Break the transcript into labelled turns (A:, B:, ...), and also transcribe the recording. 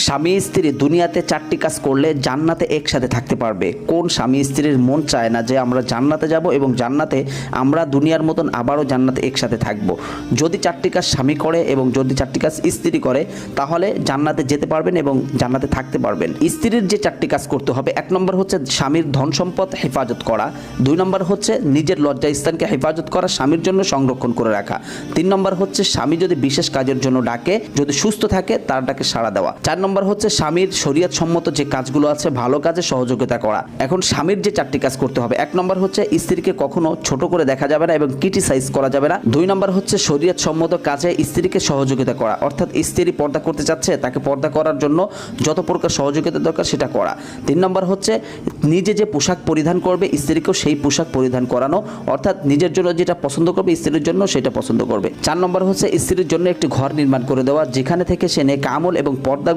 A: স্বামী স্ত্রী দুনিয়াতে 4টি কাজ করলে জান্নাতে একসাথে থাকতে পারবে। কোন স্বামী স্ত্রীর মন চায় না যে আমরা জান্নাতে যাব এবং জান্নাতে আমরা দুনিয়ার মতন আবারও জান্নাতে একসাথে থাকব? যদি 4টি কাজ স্বামী করে এবং যদি 4টি কাজ স্ত্রী করে তাহলে জান্নাতে যেতে পারবেন এবং জান্নাতে থাকতে পারবেন। স্ত্রীর যে 4টি কাজ করতে হবে, 1 নম্বর হচ্ছে স্বামীর ধন সম্পদ হেফাজত করা, 2 নম্বর হচ্ছে নিজের লজ্জা স্থানকে হেফাজত করা, স্বামীর জন্য সংরক্ষণ করে রাখা, 3 নম্বর হচ্ছে স্বামী যদি বিশেষ কাজের জন্য ডাকে, যদি সুস্থ থাকে তার ডাকে সাড়া দেওয়া, 4 নম্বর হচ্ছে স্বামীর শরীয়ত সম্মত যে কাজগুলো আছে ভালো কাজে সহযোগিতা করা। এখন স্বামীর যে 4টি কাজ করতে হবে, 1 নম্বর হচ্ছে স্ত্রীকে কখনো ছোট করে দেখা যাবে না এবং ক্রিটিসাইজ করা যাবে না, 2 নম্বর হচ্ছে শরীয়ত সম্মত কাজে স্ত্রীকে সহযোগিতা করা, অর্থাৎ স্ত্রী পর্দা করতে চাচ্ছে তাকে পর্দা করার জন্য যত প্রকার সহযোগিতা দরকার সেটা করা, 3 নম্বর হচ্ছে নিজে যে পোশাক পরিধান করবে স্ত্রীকেও সেই পোশাক পরিধান করানো, অর্থাৎ নিজের জন্য যেটা পছন্দ করবে স্ত্রীর জন্য সেটা পছন্দ করবে, 4 নম্বর হচ্ছে স্ত্রীর জন্য একটি ঘর নির্মাণ করে দেওয়া যেখানে থেকে সে নেক আমল এবং পর্দা